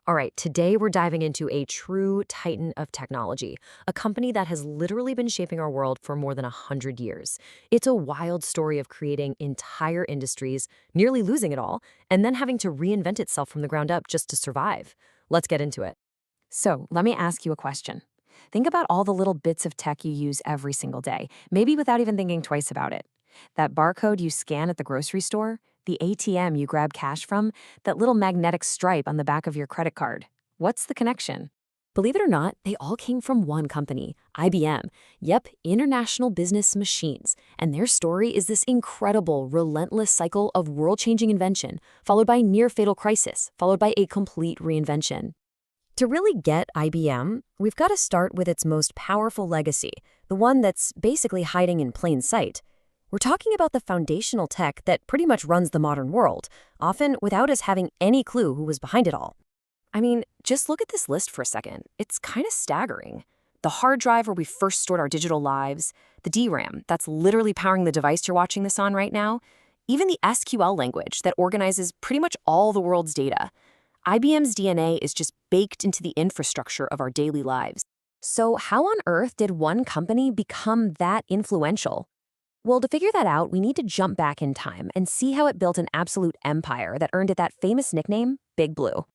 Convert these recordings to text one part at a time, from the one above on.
All right, today we're diving into a true titan of technology, a company that has literally been shaping our world for more than 100 years. It's a wild story of creating entire industries, nearly losing it all, and then having to reinvent itself from the ground up just to survive. Let's get into it. So, let me ask you a question. Think about all the little bits of tech you use every single day, maybe without even thinking twice about it. That barcode you scan at the grocery store, the ATM you grab cash from, that little magnetic stripe on the back of your credit card. What's the connection? Believe it or not, they all came from one company, IBM. Yep, International Business Machines. And their story is this incredible, relentless cycle of world-changing invention, followed by near-fatal crisis, followed by a complete reinvention. To really get IBM, we've got to start with its most powerful legacy, the one that's basically hiding in plain sight. We're talking about the foundational tech that pretty much runs the modern world, often without us having any clue who was behind it all. I mean, just look at this list for a second. It's kind of staggering. The hard drive where we first stored our digital lives, the DRAM that's literally powering the device you're watching this on right now, even the SQL language that organizes pretty much all the world's data. IBM's DNA is just baked into the infrastructure of our daily lives. So how on earth did one company become that influential? Well, to figure that out, we need to jump back in time and see how it built an absolute empire that earned it that famous nickname, Big Blue.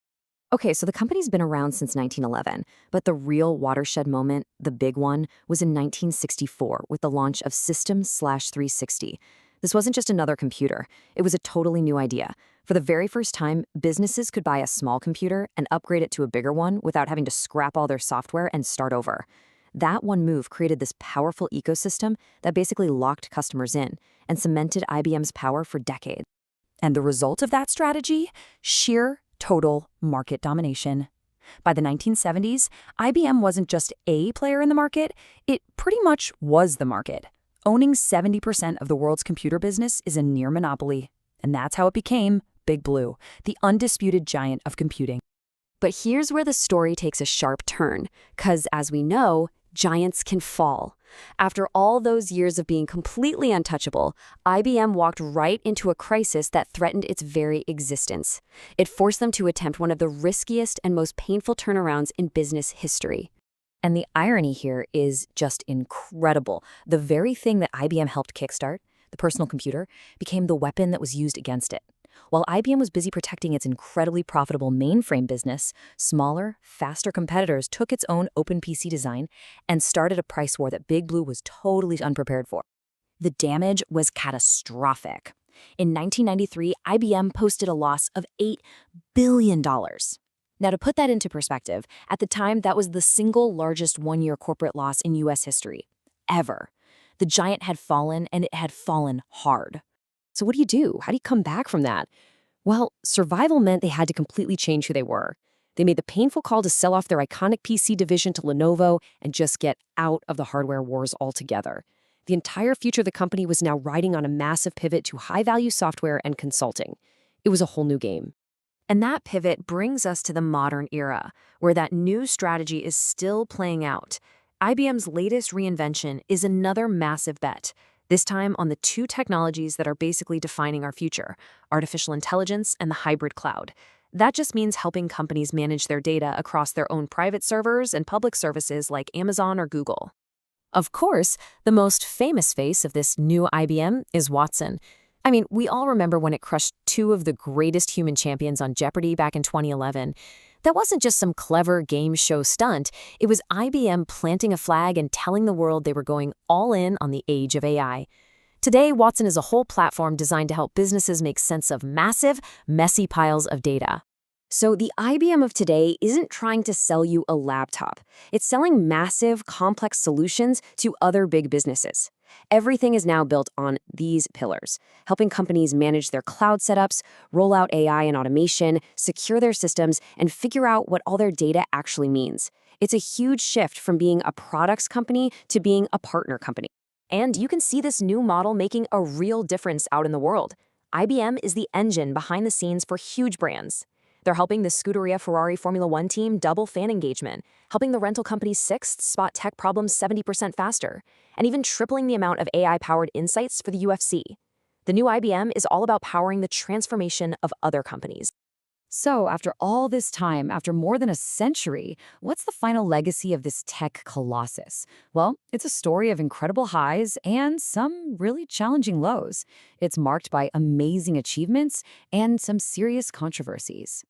Okay, so the company's been around since 1911, but the real watershed moment, the big one, was in 1964 with the launch of System/360. This wasn't just another computer. It was a totally new idea. For the very first time, businesses could buy a small computer and upgrade it to a bigger one without having to scrap all their software and start over. That one move created this powerful ecosystem that basically locked customers in and cemented IBM's power for decades. And the result of that strategy? Sheer total market domination. By the 1970s, IBM wasn't just a player in the market, it pretty much was the market. Owning 70% of the world's computer business is a near monopoly. And that's how it became Big Blue, the undisputed giant of computing. But here's where the story takes a sharp turn, because as we know, giants can fall. After all those years of being completely untouchable, IBM walked right into a crisis that threatened its very existence. It forced them to attempt one of the riskiest and most painful turnarounds in business history. And the irony here is just incredible. The very thing that IBM helped kickstart, the personal computer, became the weapon that was used against it. While IBM was busy protecting its incredibly profitable mainframe business, smaller, faster competitors took its own open PC design and started a price war that Big Blue was totally unprepared for. The damage was catastrophic. In 1993, IBM posted a loss of $8 billion. Now, to put that into perspective, at the time, that was the single largest one-year corporate loss in U.S. history, ever. The giant had fallen, and it had fallen hard. So what do? How do you come back from that? Well, survival meant they had to completely change who they were. They made the painful call to sell off their iconic PC division to Lenovo and just get out of the hardware wars altogether. The entire future of the company was now riding on a massive pivot to high-value software and consulting. It was a whole new game. And that pivot brings us to the modern era, where that new strategy is still playing out. IBM's latest reinvention is another massive bet, this time on the two technologies that are basically defining our future, artificial intelligence and the hybrid cloud. That just means helping companies manage their data across their own private servers and public services like Amazon or Google. Of course, the most famous face of this new IBM is Watson. I mean, we all remember when it crushed two of the greatest human champions on Jeopardy back in 2011. That wasn't just some clever game show stunt. It was IBM planting a flag and telling the world they were going all in on the age of AI. Today, Watson is a whole platform designed to help businesses make sense of massive, messy piles of data. So the IBM of today isn't trying to sell you a laptop. It's selling massive, complex solutions to other big businesses. Everything is now built on these pillars, helping companies manage their cloud setups, roll out AI and automation, secure their systems, and figure out what all their data actually means. It's a huge shift from being a products company to being a partner company. And you can see this new model making a real difference out in the world. IBM is the engine behind the scenes for huge brands. They're helping the Scuderia Ferrari Formula One team double fan engagement, helping the rental company Sixt spot tech problems 70% faster, and even tripling the amount of AI-powered insights for the UFC. The new IBM is all about powering the transformation of other companies. So, after all this time, after more than a century, what's the final legacy of this tech colossus? Well, it's a story of incredible highs and some really challenging lows. It's marked by amazing achievements and some serious controversies.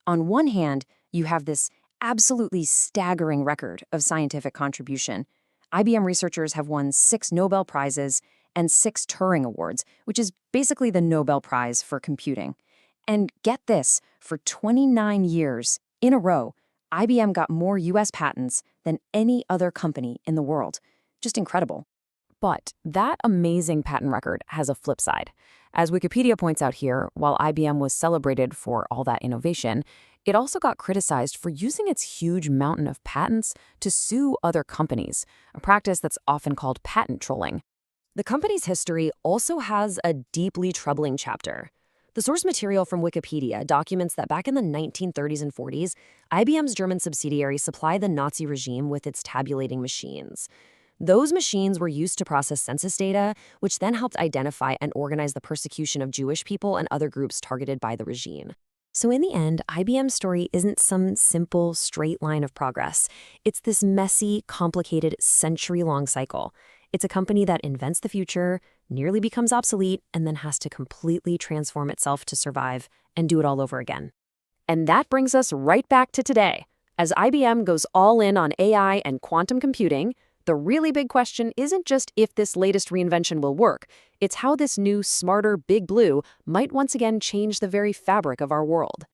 On one hand, you have this absolutely staggering record of scientific contribution. IBM researchers have won 6 Nobel Prizes and 6 Turing Awards, which is basically the Nobel Prize for computing. And get this, for 29 years in a row, IBM got more US patents than any other company in the world. Just incredible. But that amazing patent record has a flip side. As Wikipedia points out here, while IBM was celebrated for all that innovation, it also got criticized for using its huge mountain of patents to sue other companies, a practice that's often called patent trolling. The company's history also has a deeply troubling chapter. The source material from Wikipedia documents that back in the 1930s and 40s, IBM's German subsidiary supplied the Nazi regime with its tabulating machines. Those machines were used to process census data, which then helped identify and organize the persecution of Jewish people and other groups targeted by the regime. So in the end, IBM's story isn't some simple, straight line of progress. It's this messy, complicated, century-long cycle. It's a company that invents the future, nearly becomes obsolete, and then has to completely transform itself to survive and do it all over again. And that brings us right back to today. As IBM goes all in on AI and quantum computing, the really big question isn't just if this latest reinvention will work, it's how this new, smarter Big Blue might once again change the very fabric of our world.